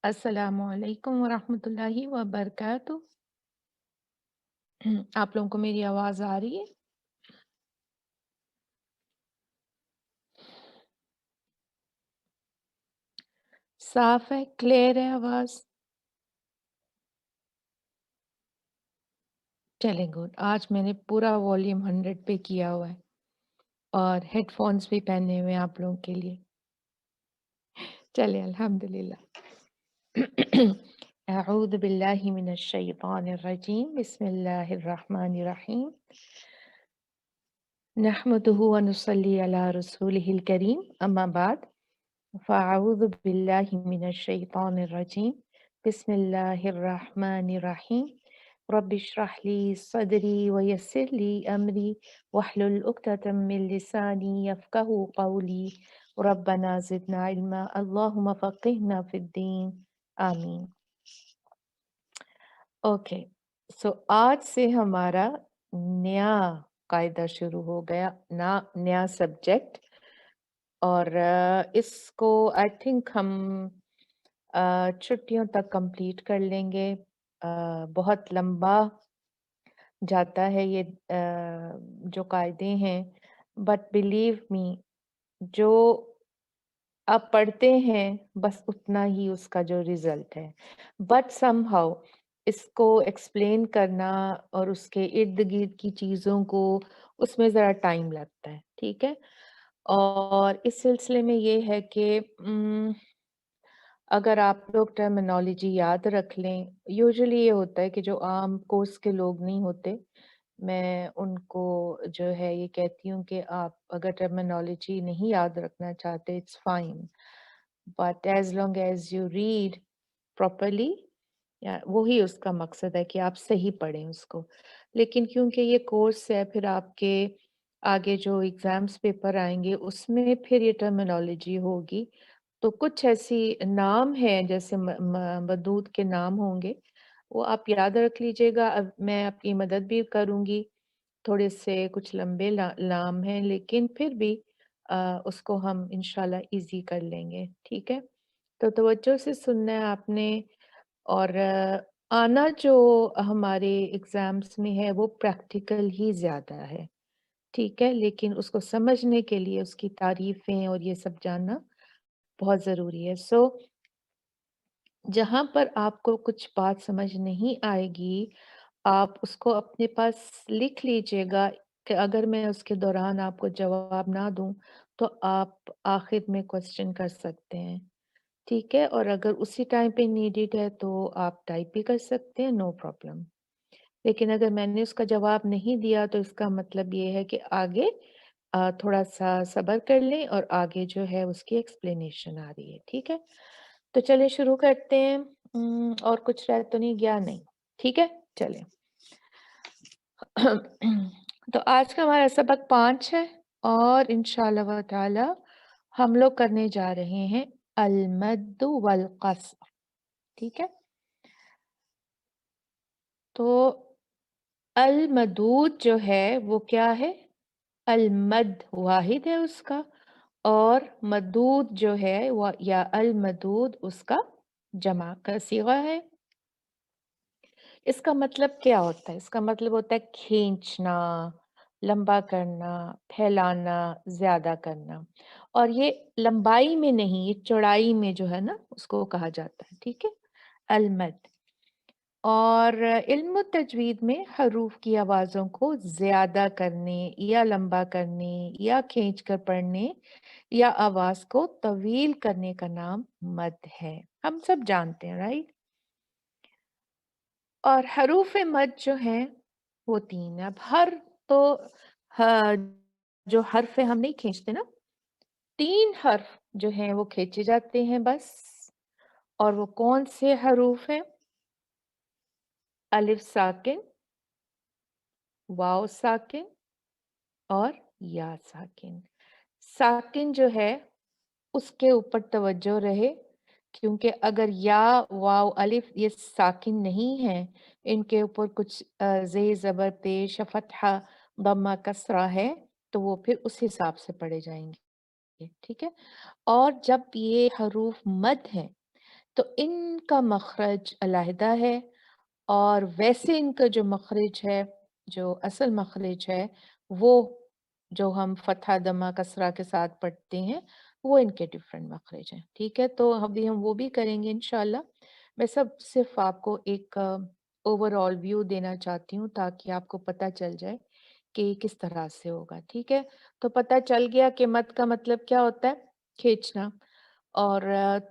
अस्सलामुअलैकुम वरहमतुल्लाहि वबरकातुह। आप लोगों को मेरी आवाज़ आ रही है? साफ है, क्लियर है आवाज़? चलें गुड। आज मैंने पूरा वॉल्यूम 100 पे किया हुआ है और हेडफोन्स भी पहने हुए हैं आप लोगों के लिए। चलिए अल्हम्दुलिल्लाह। अऊज़ु बिल्लाहि मिनश शैतानिर रजीम। बिस्मिल्लाहिर रहमानिर रहीम। नहमदुहु व नुसल्ली अला रसूलिहिल करीम। अम्मा बाद। फ़अऊज़ु बिल्लाहि मिनश शैतानिर रजीम। बिस्मिल्लाहिर्रहमानिर्रहीम। रब्बि इश्रह ली सदरी व यस्सिर ली अमरी वहलुल उक़दतम मिन लिसानी यफ़क़हू क़ौली। रब्बना ज़िदना इल्मा। अल्लाहुम्मा फ़क़्हिना फ़िद्दीन। आमीन। ओके, सो आज से हमारा नया कायदा शुरू हो गया, नया सब्जेक्ट। और इसको आई थिंक हम छुट्टियों तक कंप्लीट कर लेंगे। बहुत लंबा जाता है ये जो कायदे हैं, बट बिलीव मी, जो आप पढ़ते हैं बस उतना ही उसका जो रिजल्ट है, बट समहाउ इसको एक्सप्लेन करना और उसके इर्द गिर्द की चीज़ों को, उसमें ज़रा टाइम लगता है, ठीक है। और इस सिलसिले में ये है कि अगर आप लोग टर्मिनोलॉजी याद रख लें, यूजुअली ये होता है कि जो आम कोर्स के लोग नहीं होते, मैं उनको जो है ये कहती हूँ कि आप अगर टर्मिनोलॉजी नहीं याद रखना चाहते, it's fine, but as long as you read properly, या वही उसका मकसद है कि आप सही पढ़ें उसको। लेकिन क्योंकि ये कोर्स है, फिर आपके आगे जो एग्ज़ाम्स पेपर आएँगे उसमें फिर ये टर्मिनोलॉजी होगी। तो कुछ ऐसी नाम हैं, जैसे मदूद के नाम होंगे, वो आप याद रख लीजिएगा। अब मैं आपकी मदद भी करूँगी। थोड़े से कुछ लंबे नाम हैं, लेकिन फिर भी उसको हम इंशाल्लाह इजी कर लेंगे, ठीक है। तो तवज्जो से सुनना है आपने। और आना जो हमारे एग्जाम्स में है वो प्रैक्टिकल ही ज़्यादा है, ठीक है, लेकिन उसको समझने के लिए उसकी तारीफ़ें और ये सब जानना बहुत ज़रूरी है। सो जहाँ पर आपको कुछ बात समझ नहीं आएगी, आप उसको अपने पास लिख लीजिएगा कि अगर मैं उसके दौरान आपको जवाब ना दूँ, तो आप आखिर में क्वेश्चन कर सकते हैं, ठीक है? और अगर उसी टाइम पे नीडेड है तो आप टाइप भी कर सकते हैं, नो प्रॉब्लम। लेकिन अगर मैंने उसका जवाब नहीं दिया तो इसका मतलब ये है कि आगे थोड़ा-सा सब्र कर लें और आगे जो है उसकी एक्सप्लेनेशन आ रही है, ठीक है? तो चलिए शुरू करते हैं। और कुछ रह तो नहीं गया? नहीं, ठीक है? चलें। तो आज का हमारा सबक 5 है और इंशाअल्लाह व ताला हम लोग करने जा रहे हैं अल-मद्द वल क़स्र, ठीक है? तो अल-मदूद जो है वो क्या है? अल-मद वाहिद है उसका, और मदूद जो है वो या अल-मदूद उसका जमा का सिगा है। इसका मतलब क्या होता है? इसका मतलब होता है खींचना, लंबा करना, फैलाना, ज़्यादा करना। और ये लंबाई में नहीं, ये चौड़ाई में जो है ना उसको कहा जाता है, ठीक है? अल-मद। और इल्म तजवीद में हरूफ की आवाज़ों को ज़्यादा करने या लंबा करने या खींच कर पढ़ने या आवाज़ को तवील करने का नाम मद है। हम सब जानते हैं, राइट? और हरूफ मद जो हैं वो 3 है। अब हर तो ह जो हर्फ है हम नहीं खींचते ना, 3 हर्फ जो हैं वो खींचे जाते हैं बस। और वो कौन से हरूफ हैं? अलिफ साकिन, वाव साकिन और या साकिन। साकिन जो है उसके ऊपर तवज्जो रहे, क्योंकि अगर या, वाव, अलिफ ये साकिन नहीं है, इनके ऊपर कुछ ज़े ज़बर पेश या फ़तहा, दम्मा, कसरा है, तो वो फिर उस हिसाब से पढ़े जाएंगे, ठीक है। और जब ये हरूफ मद हैं, तो इनका मखरज अलहदा है, और वैसे इनका जो मखरज है, जो असल मखरज है, वो जो हम फ़तहा, दमा, कसरा के साथ पढ़ते हैं, वो इनके डिफरेंट मखरज हैं। ठीक है? तो अभी हम वो भी करेंगे इंशाल्लाह। मैं सब सिर्फ़ आपको एक ओवरऑल व्यू देना चाहती हूँ, ताकि आपको पता चल जाए कि किस तरह से होगा। ठीक है? तो पता चल गया कि मद का मतलब क्या होता है? खींचना। और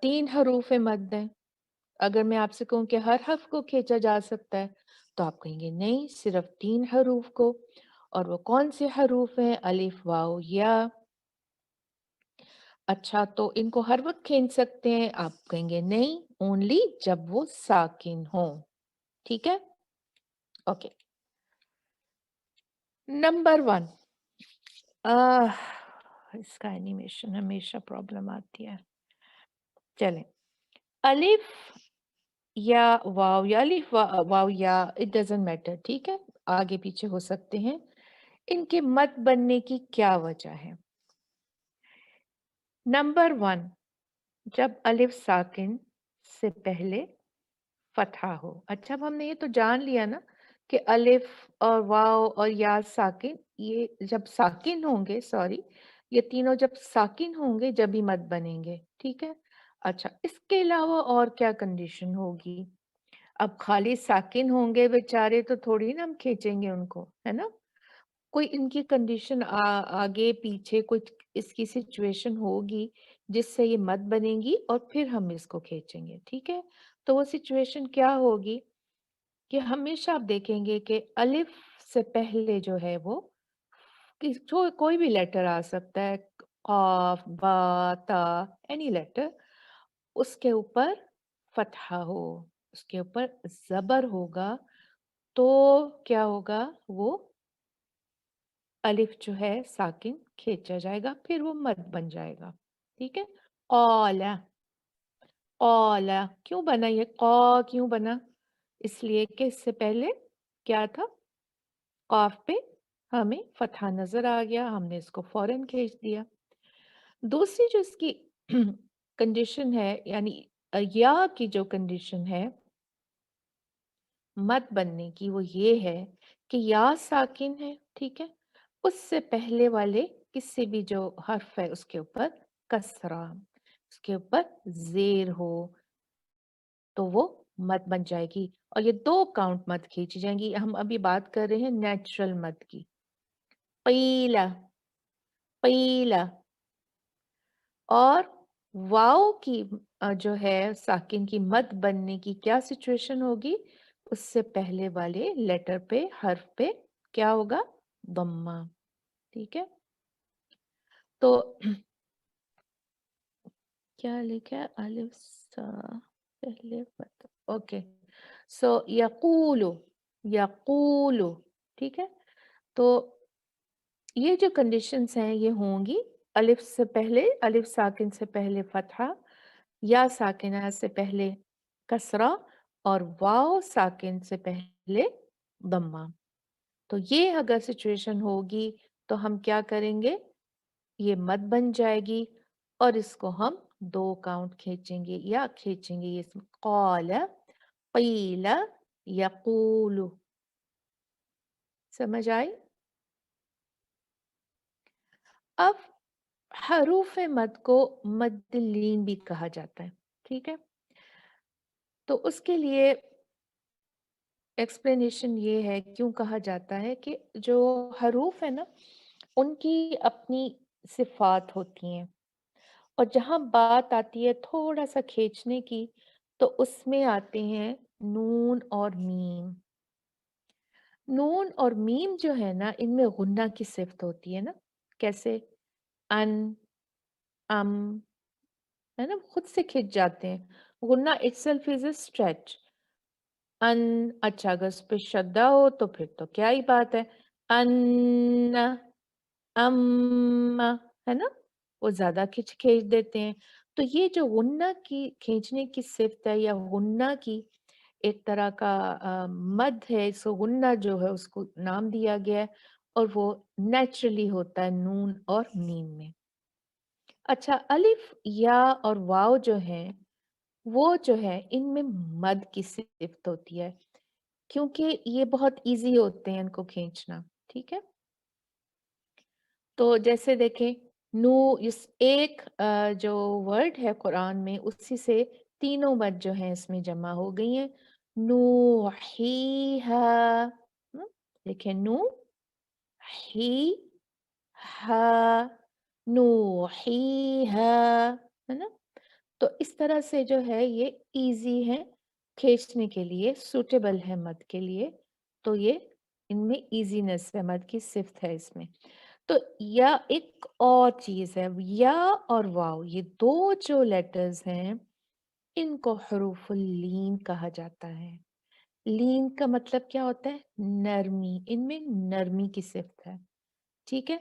3 हरूफ़ मद हैं। अगर मैं आपसे कहूँ कि हर हर्फ को खींचा जा सकता है, तो आप कहेंगे नहीं, सिर्फ 3 हरूफ को। और वो कौन से हरूफ हैं? अलिफ, वाव, या। अच्छा, तो इनको हर वक़्त खींच सकते हैं? आप कहेंगे नहीं, ओनली जब वो साकिन हो। ठीक है? ओके। नंबर 1, आह! इसका एनिमेशन हमेशा प्रॉब्लम आती है। चलें, अलिफ या वाव, या अलिफ वाव या, इट डज़न्ट मैटर, ठीक है? आगे पीछे हो सकते हैं। इनके मत बनने की क्या वजह है? नंबर 1, जब अलिफ साकिन से पहले फ़तहा हो। अच्छा, अब हमने ये तो जान लिया ना कि अलिफ और वाव और या साकिन, ये जब साकिन होंगे, सॉरी, ये तीनों जब साकिन होंगे जब ही मत बनेंगे, ठीक है? अच्छा, इसके अलावा और क्या कंडीशन होगी? अब खाली साकिन होंगे बेचारे तो थोड़ी ना हम खींचेंगे उनको, है ना? कोई इनकी कंडीशन आगे पीछे कुछ इसकी सिचुएशन होगी जिससे ये मत बनेंगी और फिर हम इसको खींचेंगे, ठीक है? तो वो सिचुएशन क्या होगी कि हमेशा आप देखेंगे कि अलिफ से पहले जो है वो कोई भी लेटर आ सकता है, काफ, बा, ता, एनी लेटर, उसके ऊपर फतहा हो, उसके ऊपर जबर होगा, तो क्या होगा? वो अलिफ जो है साकिन खींचा जाएगा, फिर वो मद बन जाएगा। ठीक है? औला, औला क्यों बना ये कौ, क्यों बना? इसलिए कि इससे पहले क्या था? काफ पे हमें फतहा नजर आ गया, हमने इसको फौरन खींच दिया। दूसरी जो इसकी कंडीशन है, यानी या की जो कंडीशन है मत बनने की, वो ये है कि या साकिन है, ठीक है? उससे पहले वाले किसी भी जो हर्फ है उसके ऊपर कसरा, उसके ऊपर ज़ेर हो, तो वो मद बन जाएगी, और ये 2 काउंट मद खींची जाएंगी। हम अभी बात कर रहे हैं नेचुरल मद की। पीला, पीला। और वाव की जो है साकिन की मद बनने की क्या सिचुएशन होगी? उससे पहले वाले लेटर पे, हर्फ पे क्या होगा? दम्मा। ठीक है? तो क्या लिखा है? अलिफ सा पहले ओके। सो यकूलु, यकूलु, ठीक है? तो ये जो कंडीशंस हैं ये होंगी अलिफ से पहले, अलिफ साकिन से पहले फतहा, या साकिना से पहले कसरा, और वाव साकिन से पहले दम्मा। तो ये अगर सिचुएशन होगी तो हम क्या करेंगे? ये मद बन जाएगी, और इसको हम 2 काउंट खींचेंगे, या खींचेंगे ये इसमें क़ाला, क़ीला, यक़ूलु। समझ आई? अब हरूफ मद को मद लीन भी कहा जाता है, ठीक है? तो उसके लिए एक्सप्लेनेशन ये है क्यों कहा जाता है कि जो हरूफ है ना, उनकी अपनी सिफात होती हैं, और जहाँ बात आती है थोड़ा सा खींचने की, तो उसमें आते हैं नून और मीम। नून और मीम जो है ना, इनमें गुन्ना की सिफ्त होती है ना। कैसे? अन, अम, है ना, खुद से खिंच जाते हैं। गुन्ना इटसेल्फ इज अ स्ट्रेच। अन, अच्छा, अगर उस पे शद्दा हो तो फिर तो क्या ही बात है। अन्ना, अम्मा, है ना, वो ज्यादा खिंच खींच देते हैं। तो ये जो गुन्ना की खींचने की सिफ्त है, या गुन्ना की एक तरह का मद है, इसको गुन्ना जो है उसको नाम दिया गया है, और वो नेचुरली होता है नून और मीम में। अच्छा, अलिफ, या और वाव जो है, वो जो है इनमें मद की सिफ़्त होती है, क्योंकि ये बहुत ईज़ी होते हैं इनको खींचना, ठीक है? तो जैसे देखें, नू इस एक जो वर्ड है कुरान में उसी से तीनों मद जो हैं इसमें जमा हो गई हैं। नूहीहा, देखें, नू, ही, हा, नूहीहा, है ना? तो इस तरह से जो है ये इजी है खींचने के लिए, सूटेबल है मद के लिए। तो ये इनमें इजीनेस है, मद की सिफ्त है इसमें। तो या एक और चीज है, या और वाव, ये दो जो लेटर्स हैं इनको हरूफुल लीन कहा जाता है। लीन का मतलब क्या होता है? नरमी, इनमें नरमी की सिफ्त है, ठीक है?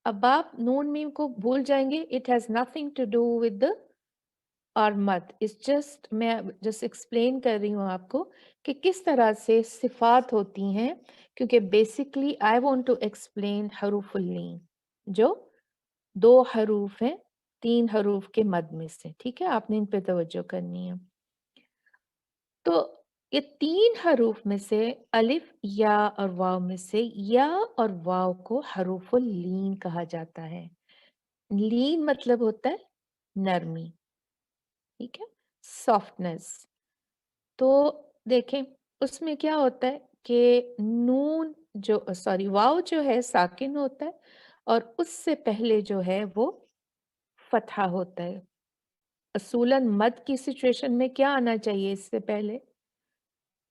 अब आप नून मीम को भूल जाएंगे, it has nothing to do with the और मत, इस जस्ट मैं जस्ट एक्सप्लेन कर रही हूँ आपको कि किस तरह से सिफात होती हैं, क्योंकि basically I want to explain हरूफुल लीन, जो दो हरूफ हैं तीन हरूफ के मद में से, ठीक है? आपने इन पे तवज्जो करनी है। तो ये तीन हरूफ में से अलिफ, या और वाव में से या और वाव को हरूफुल लीन कहा जाता है। लीन मतलब होता है नरमी, ठीक है, सॉफ्टनेस। तो देखें, उसमें क्या होता है कि नून जो सॉरी वाव जो है साकिन होता है, और उससे पहले जो है वो फतहा होता है। असूलन मद की सिचुएशन में क्या आना चाहिए इससे पहले?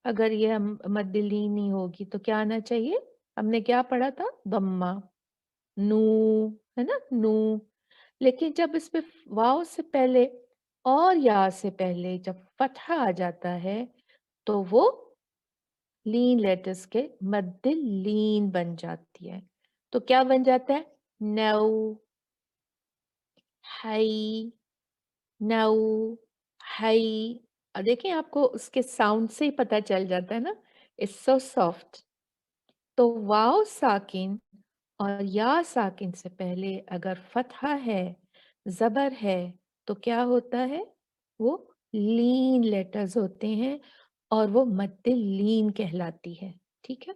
अगर ये हम मद लीनी होगी तो क्या आना चाहिए? हमने क्या पढ़ा था? दम्मा, नू, है ना, नू। लेकिन जब इस पे वाव से पहले और या से पहले जब फतहा आ जाता है तो वो लीन लेटर्स के मद्दे लीन बन जाती है। तो क्या बन जाता है? नौ, हई, नौ, हई। और देखिए, आपको उसके साउंड से ही पता चल जाता है ना, इट्स सो सॉफ्ट। तो वाव साकिन और या साकिन से पहले अगर फतहा है, जबर है, तो क्या होता है? वो लीन लेटर्स होते हैं और वो मद्दे लीन कहलाती है, ठीक है?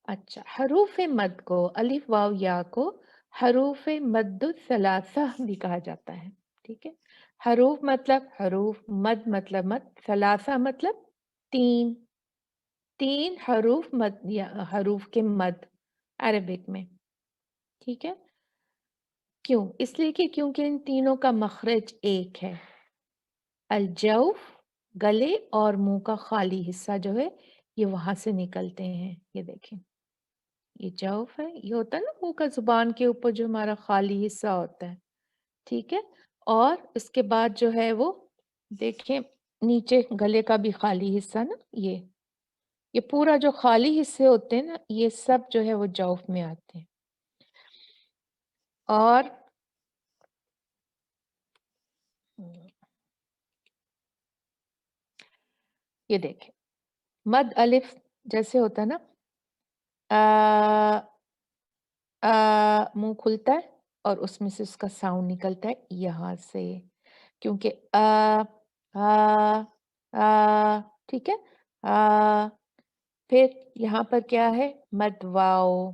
अच्छा, हरूफ मद को, अलिफ वाव या को हरूफ मद्दु सलासा भी कहा जाता है, ठीक है? हरूफ मतलब हरूफ, मद मतलब मद, सलासा मतलब तीन। तीन हरूफ मद या हरूफ के मद अरबिक में, ठीक है? क्यों? इसलिए कि क्योंकि इन तीनों का मखरज एक है। अलजौफ, गले और मुंह का खाली हिस्सा जो है ये वहां से निकलते हैं। ये देखें, ये जौफ है, ये होता है ना मुंह का, जुबान के ऊपर जो हमारा खाली हिस्सा होता है, ठीक है? और इसके बाद जो है वो देखें, नीचे गले का भी खाली हिस्सा ना, ये पूरा जो खाली हिस्से होते हैं ना, ये सब जो है वो जौफ में आते हैं। और ये देखें, मद अलिफ जैसे होता है ना, आ, मुंह खुलता है और उसमें से उसका साउंड निकलता है यहाँ से, क्योंकि आ ठीक है। आ फिर यहाँ पर क्या है? मद वाओ,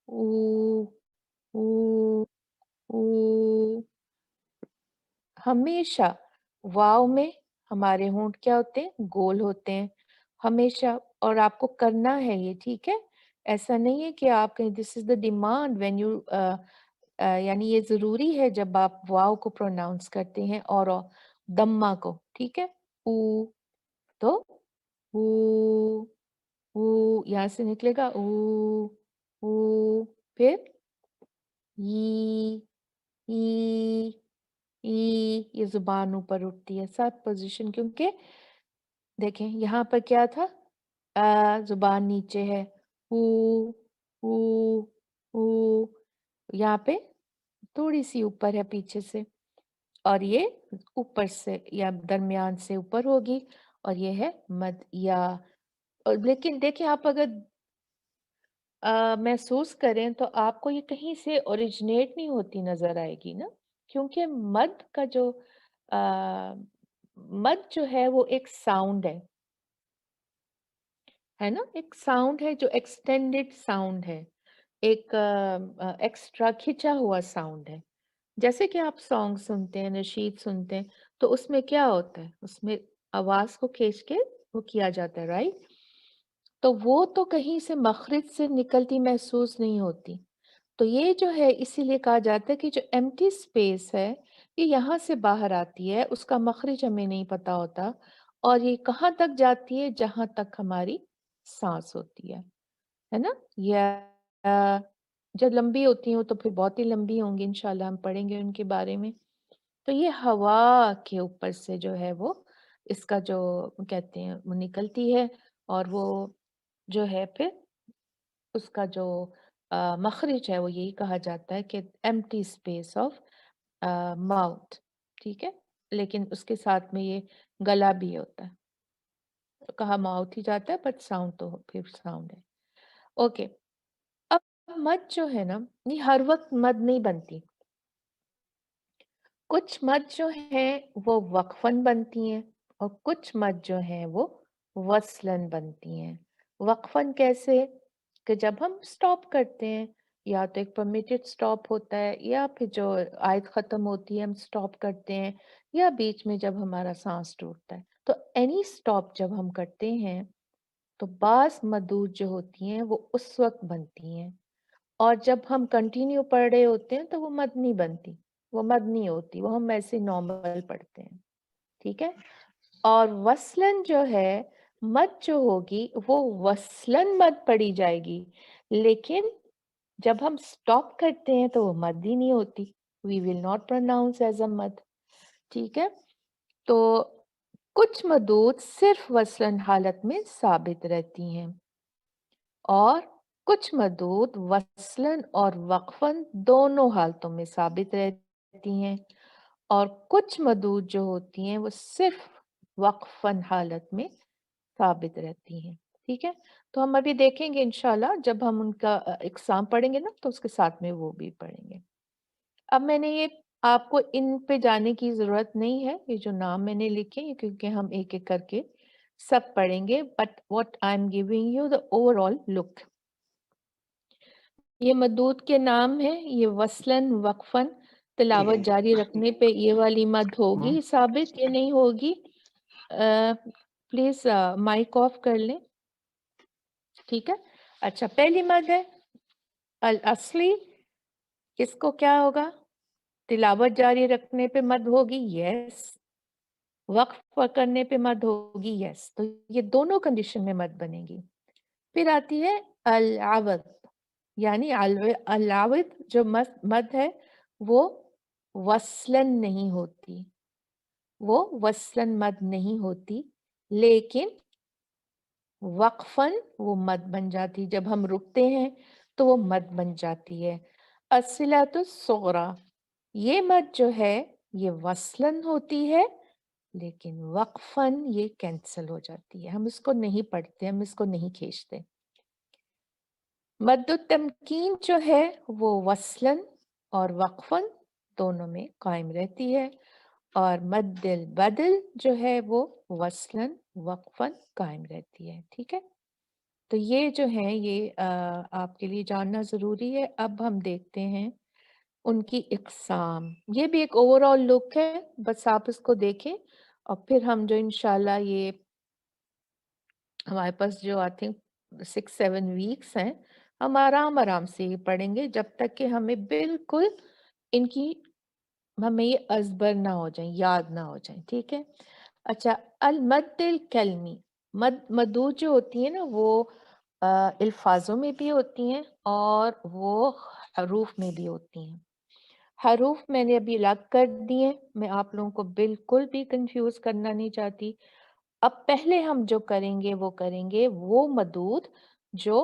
ऊ, ऊ, ऊ। हमेशा वाव में हमारे होंठ क्या होते हैं? गोल होते हैं हमेशा। और आपको करना है ये, ठीक है? ऐसा नहीं है कि आप कहीं, this is the demand when you यानी ये जरूरी है जब आप वाव को प्रोनाउंस करते हैं और दम्मा को, ठीक है? ऊ, तो ऊ, ऊ यहाँ से निकलेगा, ऊ, फिर ई, ई, ई, ये जुबान ऊपर उठती है, सात पोजीशन, क्योंकि देखें यहाँ पर क्या था? जुबान नीचे है, ऊ, ऊ, ऊ, यहाँ पे थोड़ी सी ऊपर है पीछे से, और ये ऊपर से या दरमियान से ऊपर होगी, और ये है मद या। और लेकिन देखिए, आप अगर महसूस करें तो आपको ये कहीं से ओरिजिनेट नहीं होती नज़र आएगी ना, क्योंकि मद का जो अ, मद जो है वो एक साउंड है ना? एक साउंड है जो एक्सटेंडेड साउंड है, एक एक्स्ट्रा खिंचा हुआ साउंड है। जैसे कि आप सॉन्ग सुनते हैं, नशीद सुनते हैं, तो उसमें क्या होता है? उसमें आवाज़ को खींच के वो किया जाता है, राइट? तो वो तो कहीं से मखरिज से निकलती महसूस नहीं होती। तो ये जो है इसीलिए कहा जाता है कि जो एम्प्टी स्पेस है, ये यहाँ से बाहर आती है, उसका मखरिज हमें नहीं पता होता और ये कहाँ तक जाती है? जहाँ तक हमारी साँस होती है ना? या अ, जब लंबी होती हैं, वो तो फिर बहुत ही लंबी होंगी, इंशाल्लाह हम पढ़ेंगे उनके बारे में। तो ये हवा के ऊपर से जो है वो इसका जो कहते हैं वो निकलती है और वो जो है फिर उसका जो मखरिज है वो यही कहा जाता है कि एम्प्टी स्पेस ऑफ माउथ, ठीक है? लेकिन उसके साथ में ये गला भी होता है। तो कहा माउथ ही जाता है बट साउंड तो फिर साउंड है। ओके, अब मद जो है ना, ये हर वक़्त मद नहीं बनती। कुछ मद जो हैं वो वक़फ़न बनती हैं और कुछ मद जो हैं वो वस्लन बनती हैं। वक़फ़न कैसे? कि जब हम स्टॉप करते हैं या तो एक परमिटेड स्टॉप होता है या फिर जो आयत ख़त्म होती है हम स्टॉप करते हैं या बीच में जब हमारा साँस टूटता है। तो एनी स्टॉप जब हम करते हैं तो बाज़ मदूद जो होती हैं वो उस वक़्त बनती हैं। और जब हम कंटिन्यू पढ़ रहे होते हैं तो वो मद नहीं बनती, वो मद नहीं होती, वो हम ऐसे नॉर्मल पढ़ते हैं, ठीक है? और वसलन जो है, मद जो होगी वो वसलन मद पढ़ी जाएगी, लेकिन जब हम स्टॉप करते हैं तो वो मद ही नहीं होती। We will not pronounce as a मद, ठीक है? तो कुछ मदूद सिर्फ वसलन हालत में साबित रहती हैं। और कुछ मदूद वस्लन और वक्फन दोनों हालतों में साबित रहती हैं और कुछ मदूद जो होती हैं वो सिर्फ वक्फन हालत में साबित रहती हैं। ठीक है, तो हम अभी देखेंगे इंशाल्लाह जब हम उनका एग्जाम पढ़ेंगे ना तो उसके साथ में वो भी पढ़ेंगे। अब मैंने ये आपको इन पे जाने की ज़रूरत नहीं है, ये जो नाम मैंने लिखे हैं क्योंकि हम एक-एक करके सब पढ़ेंगे, but what I am giving you the overall look. ये मदूद के नाम हैं, ये वस्लन, वक़फ़न, तिलावत जारी रखने पे ये वाली मद होगी साबित, ये नहीं होगी। प्लीज़ माइक ऑफ कर लें, ठीक है? अच्छा, पहली मद है अल असली, इसको क्या होगा? तिलावत जारी रखने पे मद होगी, यस। वक़्फ़ करने पे मद होगी, यस। तो ये दोनों कंडीशन में मद बनेगी। फिर आती है अल-अवद, यानी अल-अवद जो मद है वो वस्लन नहीं होती, वो वस्लन मद नहीं होती, लेकिन वक़्फ़न वो मद बन जाती, जब हम रुकते हैं तो वो मद बन जाती है। असिलतुस सुग़रा, ये मद जो है ये वस्लन होती है, लेकिन वक़्फ़न ये कैंसल हो जाती है, हम इसको नहीं पढ़ते, हम इसको नहीं खींचते। मद्दुत तमकीन जो है वो वस्लन और वक़्फ़न दोनों में कायम रहती है और मद्दिल बदल जो है वो वस्लन वक़्फ़न कायम रहती है, ठीक है? तो ये जो है ये आपके लिए जानना ज़रूरी है। अब हम देखते हैं उनकी इक़साम। ये भी एक ओवरऑल लुक है, बस आप इसको देखें और फिर हम जो इंशाल्लाह ये हमारे पास जो आई थिंक 6-7 वीक्स हैं, हम आराम-आराम से ये पढ़ेंगे जब तक कि हमें बिल्कुल इनकी हमें ये अज़बर ना हो जाएँ, याद ना हो जाएँ, ठीक है? अच्छा, अल-मद्दिल कलमी, मदूद जो होती है ना वो अल्फ़ाज़ों में भी होती हैं और वो हरूफ में भी होती हैं। हरूफ मैंने अभी अलग कर दिए, मैं आप लोगों को बिल्कुल भी कन्फ्यूज़ करना नहीं चाहती। अब पहले हम जो करेंगे वो मदूद जो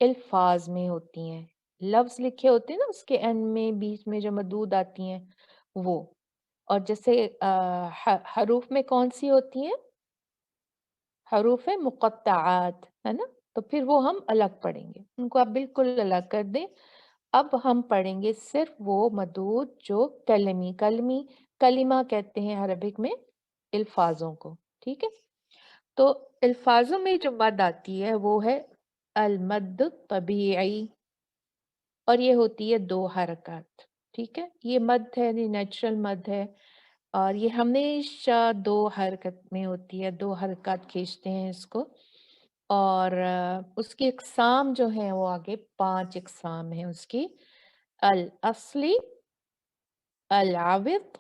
अल्फाज में होती हैं, लफ्ज़ लिखे होते हैं ना उसके एंड में बीच में जो मदूद आती हैं वो। और जैसे हरूफ में कौन सी होती हैं? हरूफ मुक़त्तआत, है ना? तो फिर वो हम अलग पढ़ेंगे, उनको आप बिल्कुल अलग कर दें। अब हम पढ़ेंगे सिर्फ वो मदूद जो कलमी कलिमा कहते हैं अरबिक में अल्फाजों को, ठीक है। तो अल्फाजों में जो मद आती है वो है अल मद तबीई, और ये होती है 2 हरकत, ठीक है। ये मद है, ये नेचुरल मद है, और ये हमेशा 2 हरकत में होती है, 2 हरकत खींचते हैं इसको। और उसकी इक़साम जो है वो आगे 5 इक़साम है उसकी। अल असली, अल आविद,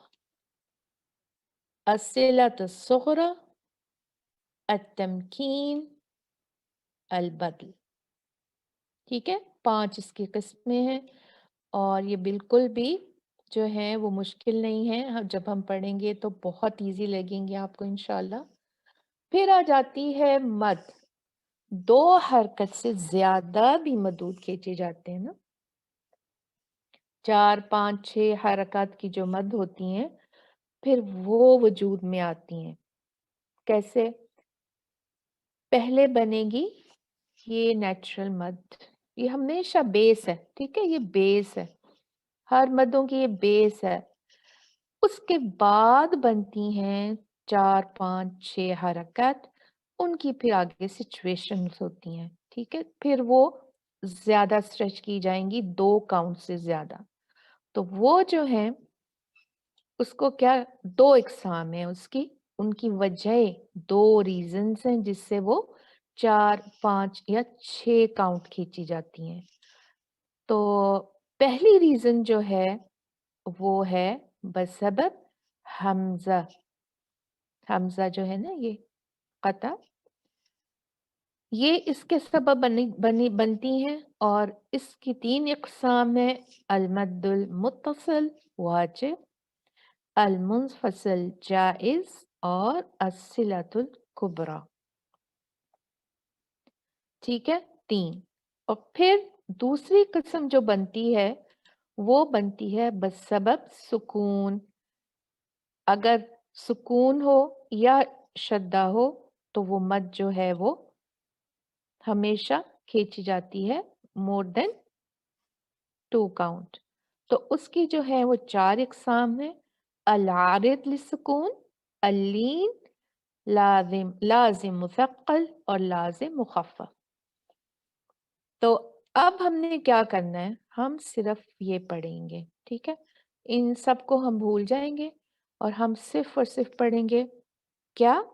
अस्सिलत अस्सुग़रा, अत्तमकीन, अल बदल, ठीक है। 5 इसकी किस्में हैं, और ये बिल्कुल भी जो है वो मुश्किल नहीं है। जब हम पढ़ेंगे तो बहुत इजी लगेंगे आपको इंशाल्लाह। फिर आ जाती है मद। 2 हरकत से ज्यादा भी मदूद खींचे जाते हैं ना, 4, 5, 6 हरकत की जो मद होती हैं, फिर वो वजूद में आती हैं। कैसे? पहले बनेगी ये नेचुरल मद, ये हमेशा बेस है, ठीक है, ये बेस है, हर मदों की ये बेस है। उसके बाद बनती हैं 4, 5, 6 हरकत, उनकी फिर आगे सिचुएशंस होती हैं, ठीक है। फिर वो ज्यादा स्ट्रेच की जाएंगी, 2 काउंट से ज्यादा। तो वो जो है उसको क्या, 2 इकसाम है उसकी, उनकी वजह 2 रीजंस हैं जिससे वो 4, 5 या 6 काउंट खींची जाती हैं। तो पहली रीजन जो है वो है बसबब हमजा। हमजा जो है ना, ये कता, ये इसके सबब बनती हैं, और इसकी 3 इकसाम है। अलमद्दुल मुत्तसिल वाजिब, अल मुनफसिल जाइज, और अस्सिलतुल कुबरा, ठीक है, 3। और फिर दूसरी किस्म जो बनती है वो बनती है बसबब सुकून। अगर सुकून हो या शद्दा हो तो वो मद जो है वो हमेशा खींची जाती है मोर देन 2 काउंट। तो उसकी जो है वो 4 इकसाम है। अल आरिद लिस्सुकून, अल्लीन, लाजिम लाजिम मुसक्कल, और लाजिम मुखफ़फ़। तो अब हमने क्या करना है, हम सिर्फ ये पढ़ेंगे, ठीक है। इन सब को हम भूल जाएंगे, और हम सिर्फ और सिर्फ पढ़ेंगे क्या,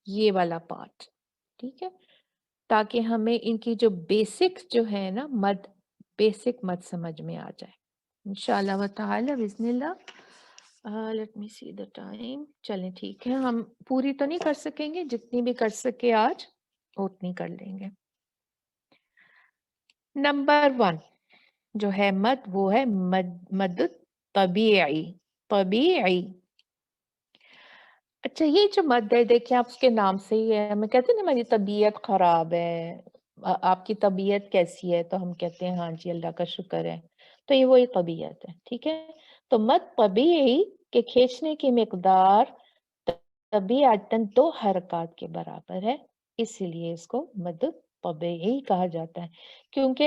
ये वाला पार्ट, ठीक है, ताकि हमें इनकी जो बेसिक्स जो है ना मद, बेसिक मद समझ में आ जाए इंशाअल्लाह व ताला बिस्मिल्लाह। Let me see the time. चलें ठीक है, हम पूरी तो नहीं कर सकेंगे, जितनी भी कर सके आज उतनी कर लेंगे। नंबर 1 जो है मद, वो है मद तबीई। तबीई, अच्छा, ये जो मद है देखिए आप उसके नाम से ही है, मैं कहते हैं ना मेरी तबीयत खराब है, आपकी तबीयत कैसी है, तो हम कहते हैं हाँ जी अल्लाह का शुक्र है। तो ये वही तबीयत है, ठीक है। तो मद तबीई के खींचने की मिकदार तबीयतन 2 हरकत के बराबर है, इसीलिए इसको मद तबीई कहा जाता है। क्योंकि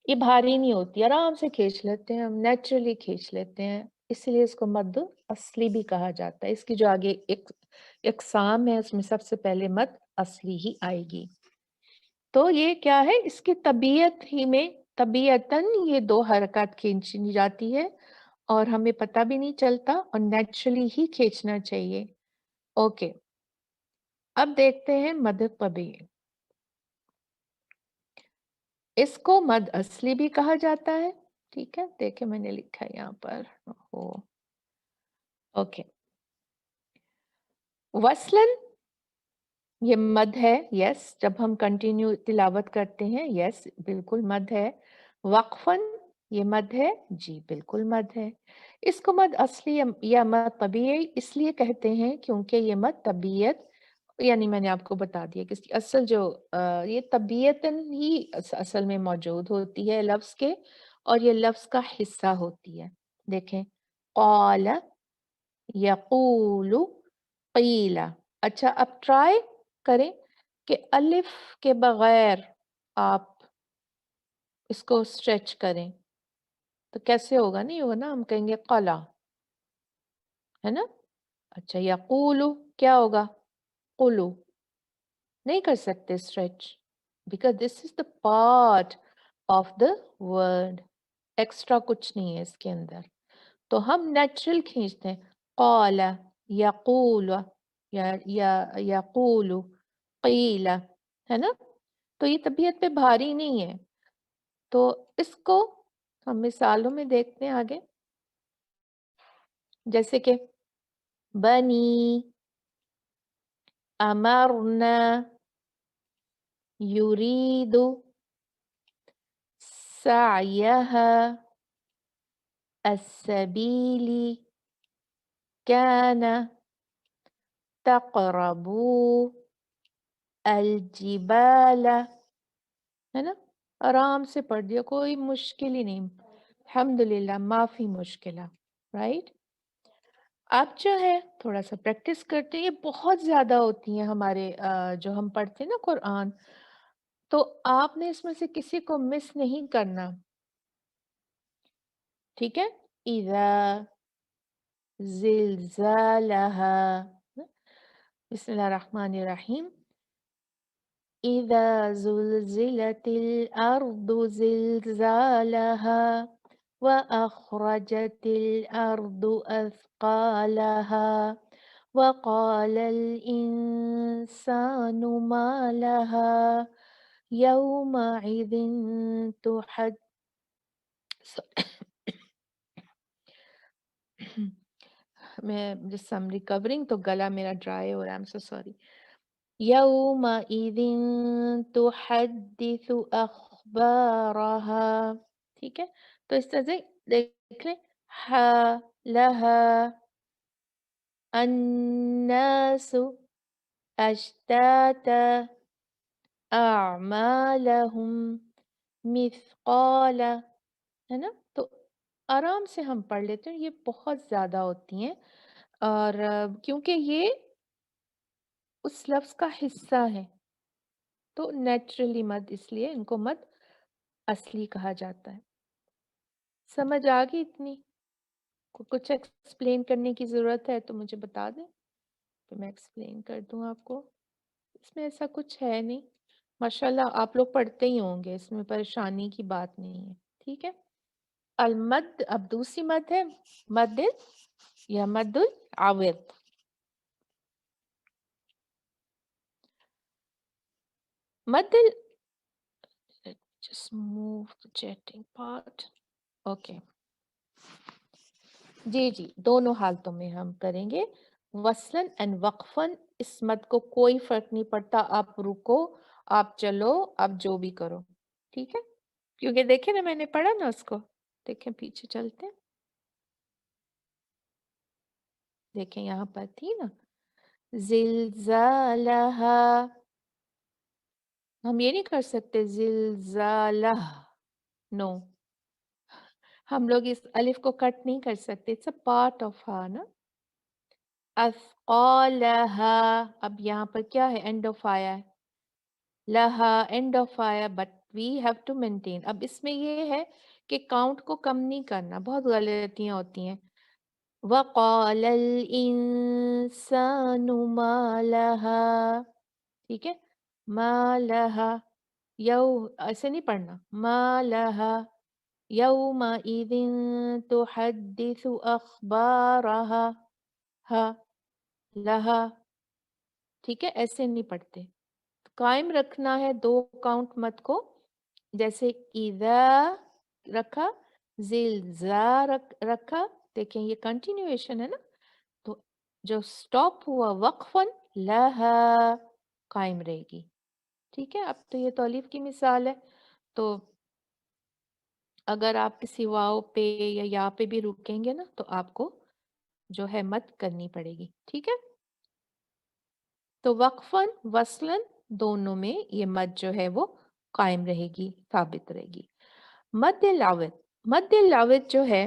ये भारी नहीं होती, आराम से खींच लेते हैं हम, नेचुरली खींच लेते हैं, इसलिए इसको मद असली भी कहा जाता है। इसकी जो आगे एक इकसाम है उसमें सबसे पहले मद असली ही आएगी। तो ये क्या है, इसकी तबीयत ही में तबीयतन ये 2 हरकत खींची जाती है, और हमें पता भी नहीं चलता, और नेचुरली ही खींचना चाहिए। ओके, अब देखते हैं मद तबीई। इसको मद असली भी कहा जाता है, ठीक है, देखिए मैंने लिखा है यहाँ पर। ओ, ओके, वसलन ये मद है, यस, जब हम कंटिन्यू तिलावत करते हैं, यस बिल्कुल मद है। वक्फन ये मद है, जी बिल्कुल मद है। इसको मद असली या मद तबीयी इसलिए कहते हैं क्योंकि ये मद तबीयत, यानी मैंने आपको बता दिया कि इसकी असल जो ये तबीयतन ही असल में मौजूद होती है लफ्ज़ के, और ये लफ्ज़ का हिस्सा होती है। देखें, क़ाल, यक़ूलु, क़ीला। अच्छा, अब ट्राई करें کہ الف کے بغیر آپ اس کو اسٹریچ کریں تو کیسے ہوگا؟ نہیں ہوگا نا، ہم کہیں گے قلا، ہے نا؟ اچھا، یقولو کیا ہوگا؟ قلو، نہیں کر سکتے stretch because this is the part of the word, extra کچھ نہیں ہے اس کے اندر، تو ہم نیچرل کھینچتے ہیں، قال، یقول، یا یقول، قیل، ہے نا؟ تو یہ طبیعت پہ بھاری نہیں ہے، تو اس کو ہم مثالوں میں دیکھتے ہیں آگے، جیسے کہ بنی، امرنا، یرید، سعیها، السبیل، كان، تقربوا، الجبال، ہے نا؟ آرام سے پڑھ دیا، کوئی مشکل ہی نہیں، الحمدللہ، معافی مشکلہ، رائٹ؟ آپ جو ہے تھوڑا سا پریکٹس کرتے ہیں، یہ بہت زیادہ ہوتی ہیں ہمارے جو ہم پڑھتے ہیں نا قرآن، تو آپ نے اس میں سے کسی کو مس نہیں کرنا، ٹھیک ہے؟ اذا زلزالها، بسم اللہ الرحمن الرحیم، اذا زلزلت الارض زلزالها واخرجت الارض اثقالها وقال الانسان ما لها يومئذ میں جس I'm recovering تو گلا میرا ڈرائی ہو رہا ہے، I'm so sorry. يومئذ تحدث أخبارها، ٹھیک ہے؟ تو اس طرح سے دیکھ لیں، لها الناس اشتاتا اعمالهم مثقالا، ہے نا؟ تو آرام سے ہم پڑھ لیتے ہیں، یہ بہت زیادہ ہوتی ہیں، اور کیونکہ یہ اس لفظ کا حصہ ہے تو نیچرلی مد، اس لیے ان کو مد اصلی کہا جاتا ہے۔ سمجھ آ گئی اتنی؟ کچھ ایکسپلین کرنے کی ضرورت ہے تو مجھے بتا دیں تو میں ایکسپلین کر دوں آپ کو، اس میں ایسا کچھ ہے نہیں، ماشاءاللہ آپ لوگ پڑھتے ہی ہوں گے، اس میں پریشانی کی بات نہیں ہے، ٹھیک ہے؟ المد، اب دوسری مد ہے مد یا مد العوض۔ مد just move the chatting part. Okay. جی جی، دونوں حالتوں میں ہم کریں گے، وصلاً اینڈ وقفاً، اس مد کو کوئی فرق نہیں پڑتا، آپ رکو، آپ چلو، آپ جو بھی کرو، ٹھیک ہے؟ کیونکہ دیکھیں نا، میں نے پڑھا نا اس کو، دیکھیں پیچھے چلتے ہیں، دیکھیں یہاں پر تھی نا، زلزالہا، ہم یہ نہیں کر سکتے زلزالہ، نو، ہم لوگ اس الف کو کٹ نہیں کر سکتے، اٹس اے پارٹ آف ہا نا، اثقالہا، اب یہاں پر کیا ہے؟ اینڈ آف آیا ہے، لہا اینڈ آف آیا، but we have to maintain, اب اس میں یہ ہے کہ کاؤنٹ کو کم نہیں کرنا، بہت غلطیاں ہوتی ہیں، وَقَالَ الْإِنسَانُ مَا لَهَا، ٹھیک ہے؟ مَا لَهَا، ایسے نہیں پڑھنا، مَا لَهَا يَوْمَئِذٍ تُحَدِّثُ أَخْبَارَهَا، ہا، لَهَا، ٹھیک ہے؟ ایسے نہیں پڑھتے، قائم رکھنا ہے دو کاؤنٹ مت کو، جیسے اذا رکھا، زلزا رکھا، دیکھیں یہ کنٹینیویشن ہے نا، تو جو سٹاپ ہوا وقفاً، لہا قائم رہے گی، ٹھیک ہے؟ اب تو یہ تولیف کی مثال ہے، تو اگر آپ کسی واو پہ یا پہ بھی رکیں گے نا تو آپ کو جو ہے مد کرنی پڑے گی، ٹھیک ہے؟ تو وقفاً وصلاً دونوں میں یہ مد جو ہے وہ قائم رہے گی، ثابت رہے گی۔ مد العوض، مد العوض جو ہے،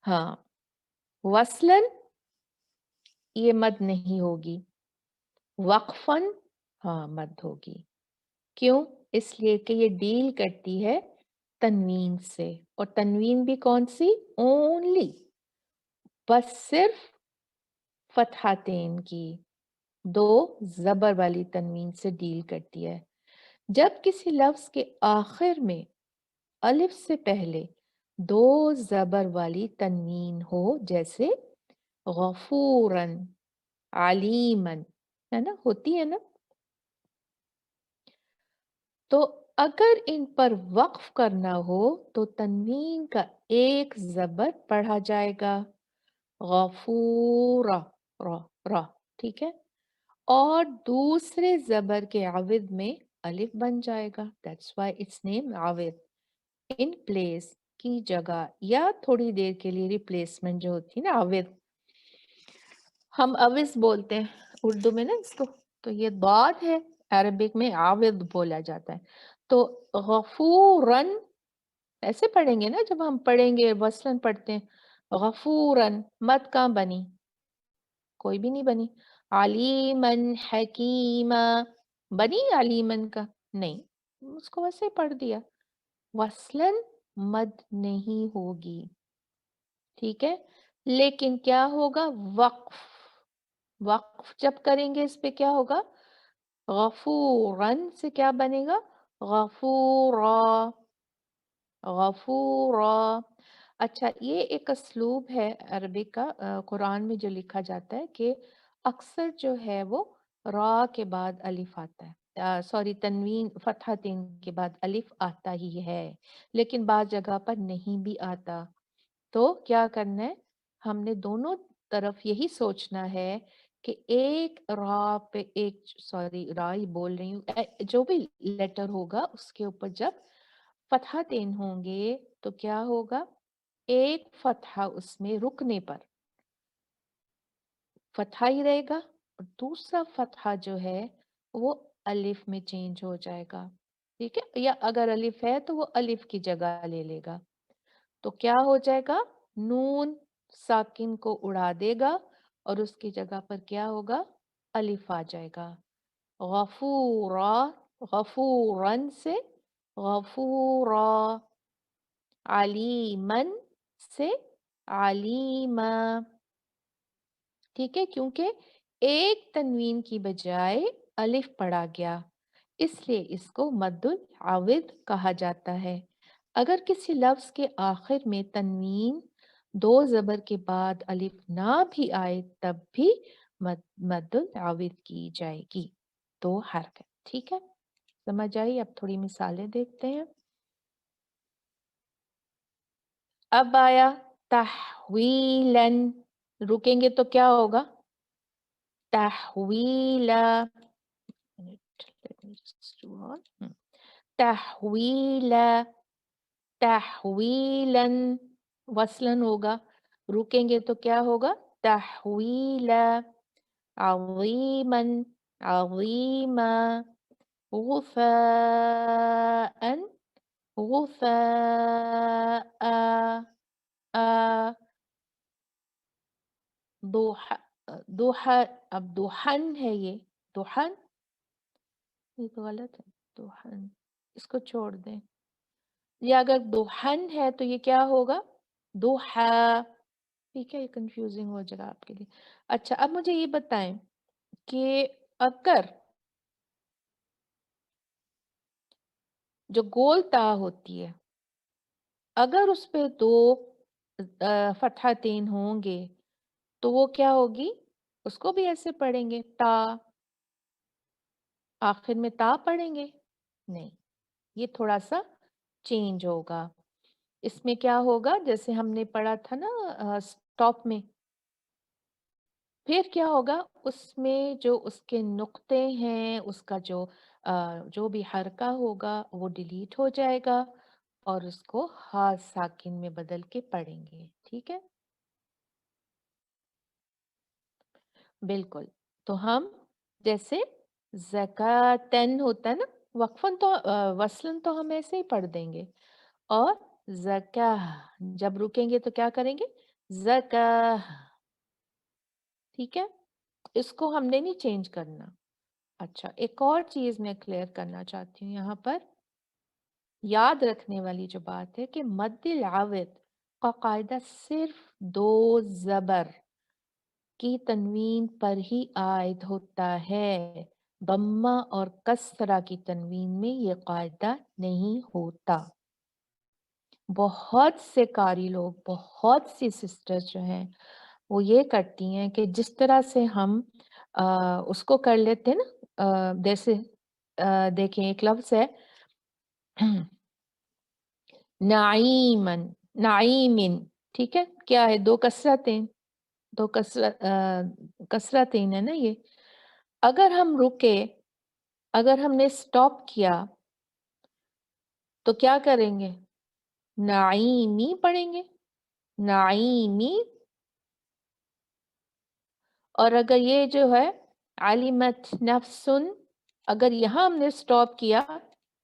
ہاں، وصلاً یہ مد نہیں ہوگی، وقفاً हाँ, मत होगी। क्यों? इसलिए कि ये डील करती है तन्वीन से, और तन्वीन भी कौन-सी? ओनली, बस सिर्फ़ फ़तहातैन की, 2 ज़बर वाली तन्वीन से डील करती है। जब किसी लफ्ज़ के आखिर में अलिफ से पहले 2 ज़बर वाली तन्वीन हो, जैसे गफूरन, अलीमन, है ना? होती है ना? तो अगर इन पर वक्फ करना हो तो तन्वीन का एक ज़बर पढ़ा जाएगा, गफूरा, रा, रा, ठीक है? और दूसरे ज़बर के आविद में अलिफ बन जाएगा। दैट्स व्हाई इट्स नेम आविद। इन प्लेस की जगह या थोड़ी देर के लिए रिप्लेसमेंट जो होती है ना, आविद, हम अविस बोलते हैं उर्दू में ना इसको। तो ये बात है, अरबिक में आविद बोला जाता है। तो गफूरन ऐसे पढ़ेंगे ना, जब हम पढ़ेंगे वसलन पढ़ते हैं, गफूरन, मत कहाँ बनी? कोई भी नहीं बनी। अलीमन हकीमा, बनी अलीमन का? नहीं, उसको वैसे ही पढ़ दिया। वसलन मद नहीं होगी, ठीक है? लेकिन क्या होगा? वक्फ, वक्फ जब करेंगे इस पे क्या होगा? गफूरन से क्या बनेगा? गफूरा, गफूरा। अच्छा, ये एक असलूब है अरबिक का, कुरान में जो लिखा जाता है कि अक्सर जो है वो रा के बाद अलिफ आता है, सॉरी, तनवीन फतहतीन के बाद अलिफ आता ही है, लेकिन बाज़ जगह पर नहीं भी आता। तो क्या करना है? हमने दोनों तरफ यही सोचना है कि एक रा पे एक, सॉरी रा ही बोल रही हूँ, जो भी लेटर होगा उसके ऊपर जब फतहातेन होंगे तो क्या होगा? एक फतहा उसमें रुकने पर फतहा ही रहेगा, और दूसरा फतहा जो है वो अलिफ में चेंज हो जाएगा, ठीक है? या अगर अलिफ है तो वो अलिफ की जगह ले लेगा। तो क्या हो जाएगा? नून साकिन को उड़ा देगा और उसकी जगह पर क्या होगा? अलिफ आ जाएगा। गफूरा, गफूरन से गफूरा, अलीमन से अलीमा, ठीक है? क्योंकि एक तनवीन की बजाय अलिफ पढ़ा गया, इसलिए इसको मद्दुल आविद कहा जाता है। अगर किसी लफ्ज के आखिर में तनवीन 2 ज़बर के बाद अलिफ ना भी आए तब भी मद्दुल आविद की जाएगी, 2 हरकत, ठीक है? समझ आई? अब थोड़ी मिसालें देखते हैं। अब आया तहवीलन, रुकेंगे तो क्या होगा? तहवीला, let me just do on. तहवीला, तहवीलन, वसलन होगा। रुकेंगे तो क्या होगा? तहवीला, अज़ीमन, अज़ीमा, गुफ़ाअन, गुफ़ाआ, आ, दुहा, दुहा, अब दुहन है ये, दुहन, ये तो गलत है, दुहन, इसको छोड़ दें। या अगर दुहन है तो ये क्या होगा? दुहा, ठीक है? ये कंफ्यूजिंग हो जाएगा आपके लिए। अच्छा, अब मुझे ये बताएं कि अगर जो गोल ता होती है, अगर उस पे 2 फतहतैन होंगे तो वो क्या होगी? उसको भी ऐसे पढ़ेंगे, ता, आखिर में ता पढ़ेंगे? नहीं, ये थोड़ा सा चेंज होगा। इसमें क्या होगा? जैसे हमने पढ़ा था ना स्टॉप में, फिर क्या होगा? उसमें जो उसके नुक्ते हैं, उसका जो भी हरका होगा वो डिलीट हो जाएगा और उसको हा साकिन में बदल के पढ़ेंगे, ठीक है? बिल्कुल। तो हम जैसे ज़कातन होता है ना, वक्फन तो वसलन तो हम ऐसे ही पढ़ देंगे, और ज़काह जब रुकेंगे तो क्या करेंगे? ज़काह, ठीक है? इसको हमने नहीं चेंज करना। अच्छा, एक और चीज़ मैं क्लियर करना चाहती हूँ यहाँ पर। याद रखने वाली जो बात है कि मद्दिल आविद का कायदा सिर्फ दो ज़बर की तनवीन पर ही आयद होता है। दम्मा और कसरा की तनवीन में ये कायदा नहीं होता। बहुत से कारी लोग, बहुत सी सिस्टर्स जो हैं, वो ये करती हैं कि जिस तरह से हम अ, उसको कर लेते हैं ना, जैसे देखें एक लफ्ज़ है नाईमन, नाईमिन, ठीक है? क्या है? 2 कसरतें, 2 कसरतें है ना ये। अगर हम रुके, अगर हमने स्टॉप किया, तो क्या करेंगे? नाईमी पढ़ेंगे, नाईमी। और अगर ये जो है अलिमत नफ्सुन, अगर यहाँ हमने स्टॉप किया,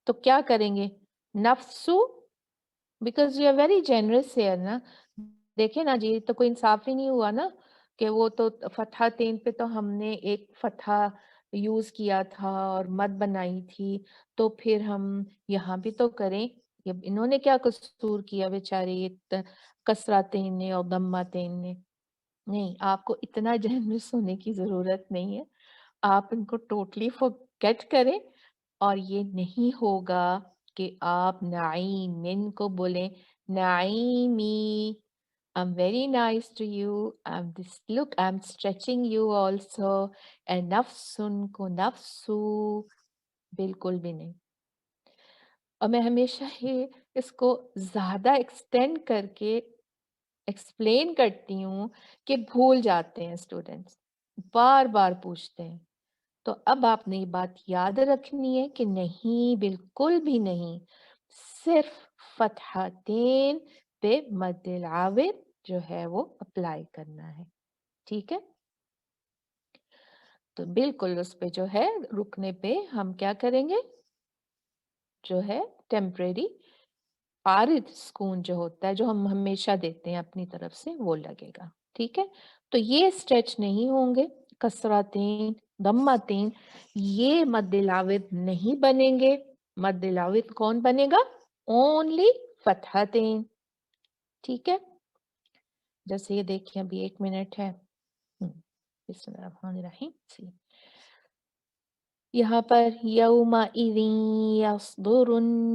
तो क्या करेंगे? नफ्सु, because you are very generous here ना। देखिए ना जी, तो कोई इंसाफ ही नहीं हुआ ना, कि वो तो फ़तहतैन पे तो हमने एक फ़तहा यूज़ किया था और मद बनाई थी, तो फिर हम यहाँ भी तो करें। ये इन्होंने क्या कसूर किया बेचारे, ये कसरातैन ने और दम्मातैन ने। नहीं, आपको इतना जेनरस होने की ज़रूरत नहीं है। आप इनको टोटली फ़ॉरगेट करें, और ये नहीं होगा कि आप नाइमिन को बोलें नाइमी। I'm very nice to you. I'm stretching you also. And नफ्सुन को नफ्सू, बिल्कुल भी नहीं। और मैं हमेशा ही इसको ज़्यादा एक्सटेंड करके एक्सप्लेन करती हूँ कि भूल जाते हैं स्टूडेंट्स, बार-बार पूछते हैं। तो अब आपने ये बात याद रखनी है कि नहीं, बिल्कुल भी नहीं, सिर्फ फ़तहतैन पे मद्दिल आविद जो है वो अप्लाई करना है, ठीक है? तो बिल्कुल उस पे जो है रुकने पे हम क्या करेंगे, जो है टेम्परेरी आरिद सुकून जो होता है, जो हम हमेशा देते हैं अपनी तरफ से, वो लगेगा, ठीक है? तो ये स्ट्रेच नहीं होंगे, कसरतें, दम्मतें, ये मद्दिलाविद नहीं बनेंगे। मद्दिलाविद कौन बनेगा? ओनली फतहतें, ठीक है? जैसे ये देखिए अभी 1 मिनट है। बिस्मिल्लाहिर्रहमानिर्रहीम। सी यहाँ पर यौमा इज़िन यस्दुरुन्नासु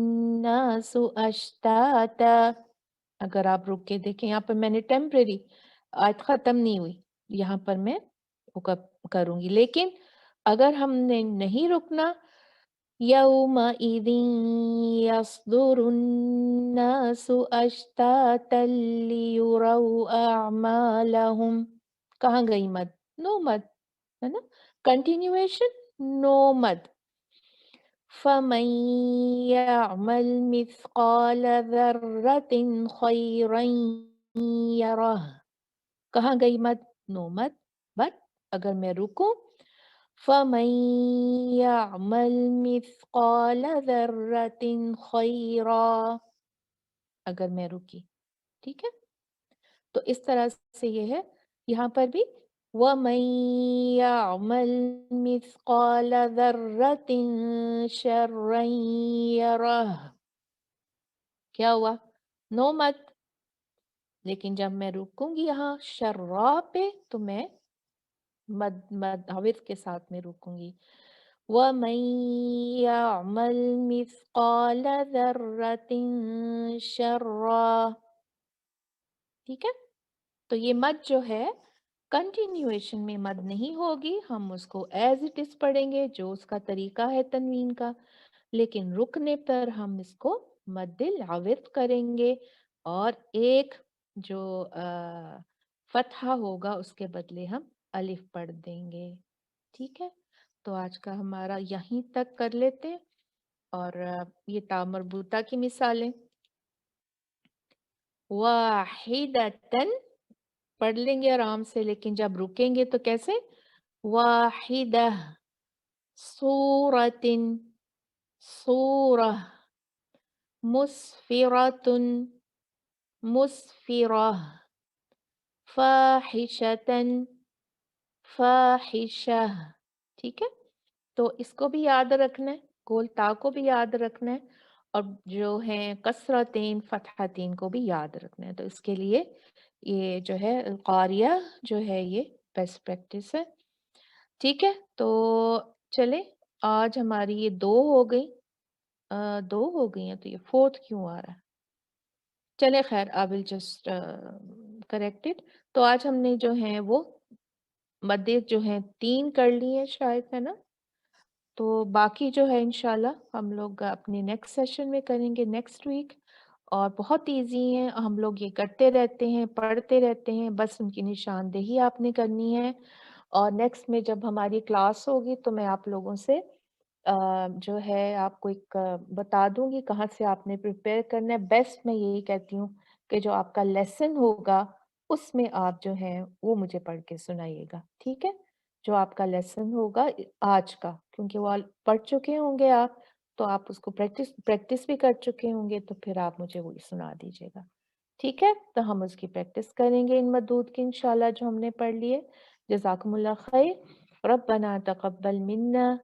अश्ताता, अगर आप रुक के देखें, यहाँ पर मैंने टेम्परेरी आयत ख़त्म नहीं हुई, यहाँ पर मैं वो करूँगी। लेकिन अगर हमने नहीं रुकना, यौमइज़िन यस्दुरुन्नासु अश्तातन लियुरौ अअमालहुम, कहाँ गई मद? नो मद, है ना? कंटिन्यूएशन, नो मद। فمن يعمل مثقال ذرة خيرا يره, कहाँ गई मत? नो मत। बट अगर मैं रुकूं, فمن يعمل مثقال ذرة خيرا, अगर मैं रुकी, ठीक है? तो इस तरह से ये है, यहाँ पर भी وَمَن يَعْمَلْ مِثْقَالَ ذَرَّةٍ شَرًّا يَرَهُ, क्या हुआ? नो मत। लेकिन जब मैं रुकूंगी यहाँ शर्रा पे, तो मैं मद मद हविस के साथ में रुकूंगी। وَمَن يَعْمَلْ مِثْقَالَ ذَرَّةٍ شَرًّا, ठीक है? तो ये मद जो है, कंटिन्यूएशन में मद नहीं होगी, हम उसको एज इट इज पढ़ेंगे, जो उसका तरीका है तनवीन का। लेकिन रुकने पर हम इसको मद्दिल आविद करेंगे, और एक जो फतहा होगा उसके बदले हम अलिफ पढ़ देंगे, ठीक है? तो आज का हमारा यहीं तक कर लेते हैं। और ये ता मरबूता की मिसालें, वाहिदतन पढ़ लेंगे आराम से, लेकिन जब रुकेंगे तो कैसे? वाहिदा, सूरतिन, सूरह, मुस्फिरतुन, मुस्फिरह, फाहिशतन, फाहिशह, ठीक है? तो इसको भी याद रखना है, गोल ता को भी याद रखना है और जो है कसरतैन, फ़तहतैन को भी याद रखना है। तो इसके लिए ये जो है क़ारिया जो है ये बेस्ट प्रैक्टिस है। ठीक है? तो चलें आज हमारी ये 2 हो गई 2 हो गई हैं तो ये 4th क्यों आ रहा है? चलें ख़ैर I will just correct it. तो आज हमने जो है वो मद्दे जो हैं 3 कर लिए हैं शायद, है ना? तो बाकी जो है इंशाल्लाह हम लोग अपने नेक्स्ट सेशन में करेंगे नेक्स्ट वीक और बहुत ईज़ी हैं, हम लोग ये करते रहते हैं, पढ़ते रहते हैं, बस उनकी निशानदेही आपने करनी है और नेक्स्ट में जब हमारी क्लास होगी तो मैं आप लोगों से जो है आपको एक बता दूँगी कहाँ से आपने प्रिपेयर करना है। बेस्ट मैं यही कहती हूँ कि जो आपका लेसन होगा, उसमें आप जो है वो मुझे पढ़ के सुनाइएगा, ठीक है? जो आपका लेसन होगा आज का, क्योंकि वो पढ़ चुके होंगे आप, तो आप उसको प्रैक्टिस प्रैक्टिस भी कर चुके होंगे, तो फिर आप मुझे वही सुना दीजिएगा, ठीक है? तो हम उसकी प्रैक्टिस करेंगे इन मदूद की इंशाल्लाह जो हमने पढ़ लिए। जज़ाकुमुल्लाह खैर, रब्बना तक़ब्बल मिन्ना